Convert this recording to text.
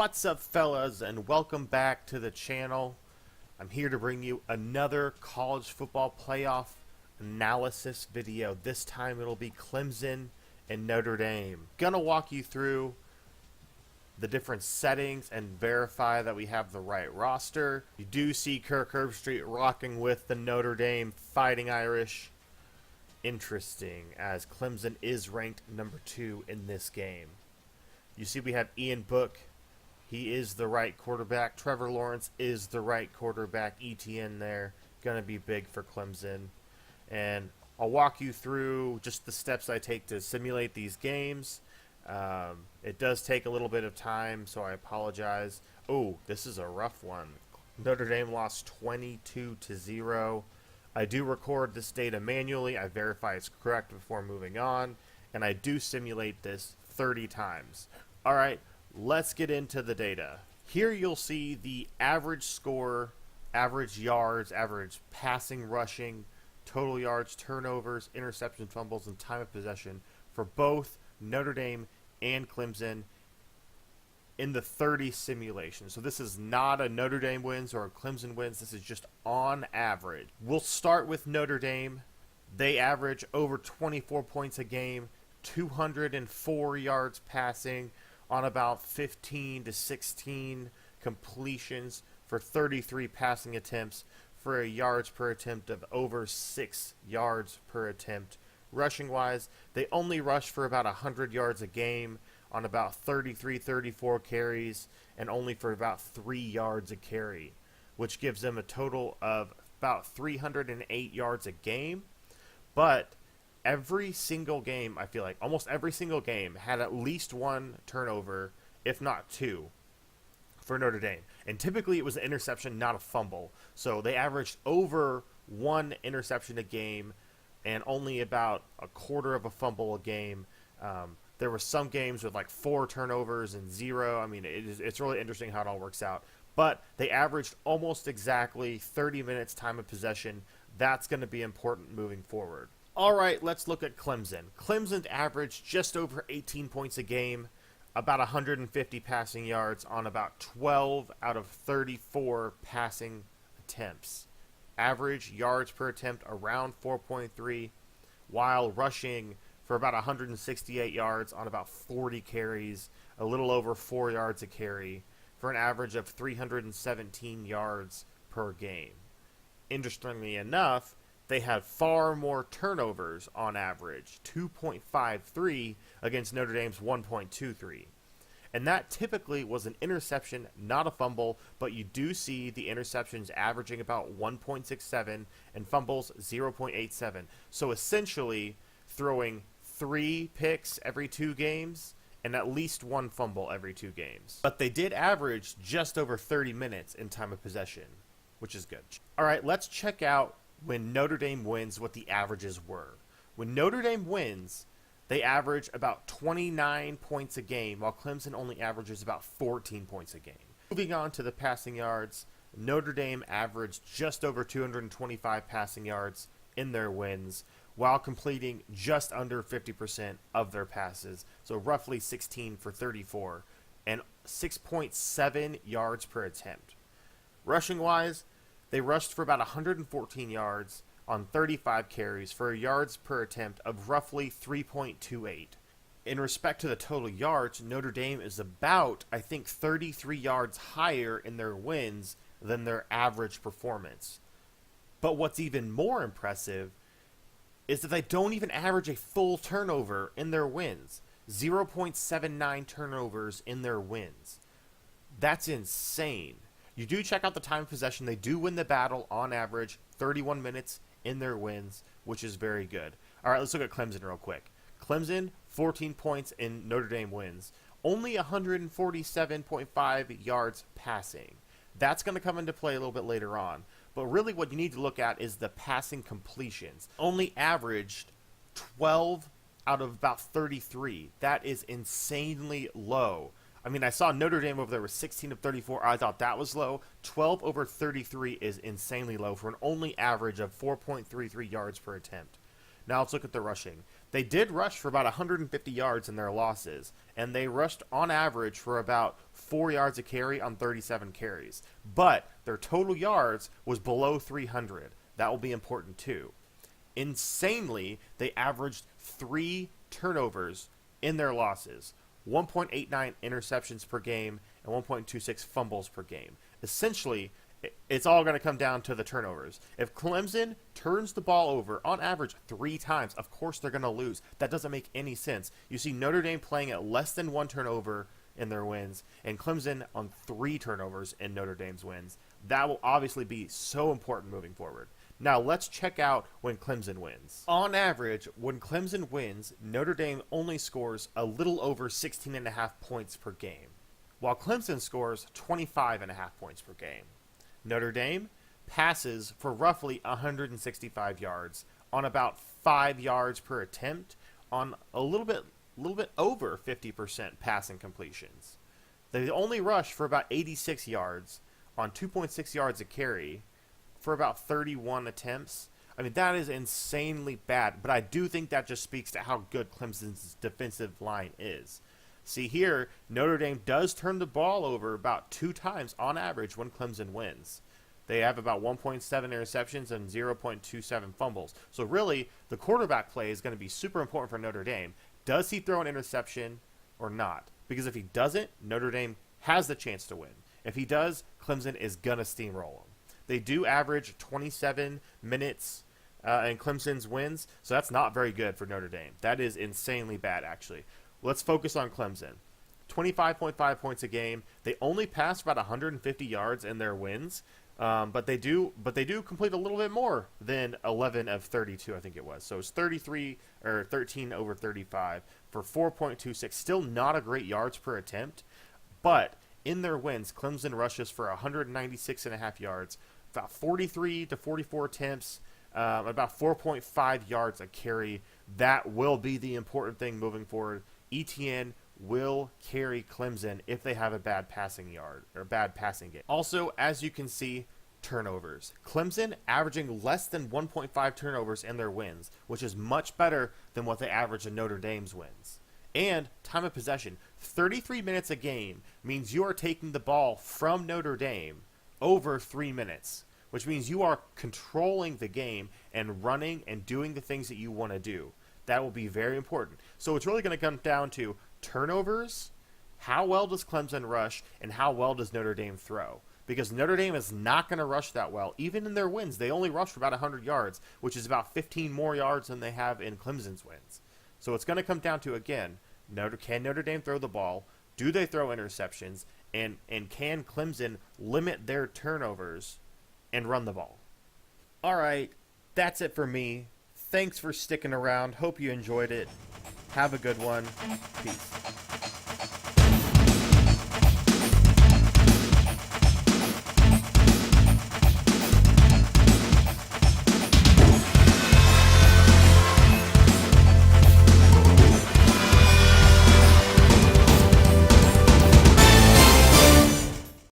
What's up, fellas, and welcome back to the channel. I'm here to bring you another college football playoff analysis video. This time it'll be Clemson and Notre Dame. Gonna walk you through the different settings and verify that we have the right roster. You do see Kirk Herbstreit rocking with the Notre Dame Fighting Irish. Interesting, as Clemson is ranked number 2 in this game. You see we have Ian Book. He is the right quarterback. Trevor Lawrence is the right quarterback. ETN there, going to be big for Clemson. And I'll walk you through just the steps I take to simulate these games. It does take a little bit of time, so I apologize. Oh, this is a rough one. Notre Dame lost 22-0. I do record this data manually. I verify it's correct before moving on. And I do simulate this 30 times. All right. Let's get into the data. Here you'll see the average score, average yards, average passing, rushing, total yards, turnovers, interception, fumbles, and time of possession for both Notre Dame and Clemson in the 30 simulation. So this is not a Notre Dame wins or a Clemson wins. This is just on average. We'll start with Notre Dame. They average over 24 points a game, 204 yards passing, on about 15 to 16 completions for 33 passing attempts for a yards per attempt of over 6 yards per attempt. Rushing wise, they only rush for about 100 yards a game on about 34 carries and only for about 3 yards a carry, which gives them a total of about 308 yards a game. But every single game, I feel like, almost every single game had at least one turnover, if not two, for Notre Dame. And typically it was an interception, not a fumble. So they averaged over one interception a game and only about a quarter of a fumble a game. There were some games with like 4 turnovers and 0. I mean, it's really interesting how it all works out. But they averaged almost exactly 30 minutes time of possession. That's going to be important moving forward. All right, let's look at Clemson. Clemson averaged just over 18 points a game, about 150 passing yards on about 12 out of 34 passing attempts. Average yards per attempt around 4.3, while rushing for about 168 yards on about 40 carries, a little over 4 yards a carry, for an average of 317 yards per game. Interestingly enough, they had far more turnovers on average, 2.53 against Notre Dame's 1.23. And that typically was an interception, not a fumble, but you do see the interceptions averaging about 1.67 and fumbles 0.87. So essentially throwing 3 picks every 2 games and at least 1 fumble every 2 games. But they did average just over 30 minutes in time of possession, which is good. All right, let's check out when Notre Dame wins what the averages were. When Notre Dame wins, they average about 29 points a game, while Clemson only averages about 14 points a game. Moving on to the passing yards, Notre Dame averaged just over 225 passing yards in their wins, while completing just under 50% of their passes, so roughly 16 for 34, and 6.7 yards per attempt. Rushing-wise, they rushed for about 114 yards on 35 carries for a yards per attempt of roughly 3.28. In respect to the total yards, Notre Dame is about, I think, 33 yards higher in their wins than their average performance. But what's even more impressive is that they don't even average a full turnover in their wins. 0.79 turnovers in their wins. That's insane. You do check out the time of possession. They do win the battle on average 31 minutes in their wins, which is very good. All right, let's look at Clemson real quick. Clemson, 14 points in Notre Dame wins. Only 147.5 yards passing. That's going to come into play a little bit later on. But really what you need to look at is the passing completions. Only averaged 12 out of about 33. That is insanely low. I mean, I saw Notre Dame over there with 16 of 34. I thought that was low. 12 over 33 is insanely low for an only average of 4.33 yards per attempt. Now let's look at the rushing. They did rush for about 150 yards in their losses, and they rushed on average for about 4 yards a carry on 37 carries. But their total yards was below 300. That will be important too. Insanely, they averaged 3 turnovers in their losses, 1.89 interceptions per game, and 1.26 fumbles per game. Essentially, it's all going to come down to the turnovers. If Clemson turns the ball over on average 3 times, of course they're going to lose. That doesn't make any sense. You see Notre Dame playing at less than 1 turnover in their wins, and Clemson on 3 turnovers in Notre Dame's wins. That will obviously be so important moving forward. Now let's check out when Clemson wins. On average, when Clemson wins, Notre Dame only scores a little over 16.5 points per game, while Clemson scores 25.5 points per game. Notre Dame passes for roughly 165 yards on about 5 yards per attempt on a little bit over 50% passing completions. They only rush for about 86 yards on 2.6 yards a carry for about 31 attempts. I mean, that is insanely bad, but I do think that just speaks to how good Clemson's defensive line is. See here, Notre Dame does turn the ball over about 2 times on average when Clemson wins. They have about 1.7 interceptions and 0.27 fumbles. So really, the quarterback play is going to be super important for Notre Dame. Does he throw an interception or not? Because if he doesn't, Notre Dame has the chance to win. If he does, Clemson is going to steamroll him. They do average 27 minutes in Clemson's wins, so that's not very good for Notre Dame. That is insanely bad, actually. Let's focus on Clemson. 25.5 points a game. They only pass about 150 yards in their wins, but they do complete a little bit more than 11 of 32, I think it was. So it's 13 over 35 for 4.26. Still not a great yards per attempt, but in their wins, Clemson rushes for 196.5 yards, about 43 to 44 attempts, about 4.5 yards a carry. That will be the important thing moving forward. ETN will carry Clemson if they have a bad passing yard or bad passing game. Also, as you can see, turnovers. Clemson averaging less than 1.5 turnovers in their wins, which is much better than what they average in Notre Dame's wins. And time of possession, 33 minutes a game means you are taking the ball from Notre Dame over 3 minutes, which means you are controlling the game and running and doing the things that you want to do. That will be very important. So it's really going to come down to turnovers, how well does Clemson rush, and how well does Notre Dame throw. Because Notre Dame is not going to rush that well. Even in their wins, they only rush for about 100 yards, which is about 15 more yards than they have in Clemson's wins. So it's going to come down to, again, can Notre Dame throw the ball? Do they throw interceptions? And can Clemson limit their turnovers and run the ball? All right, that's it for me. Thanks for sticking around. Hope you enjoyed it. Have a good one. Peace.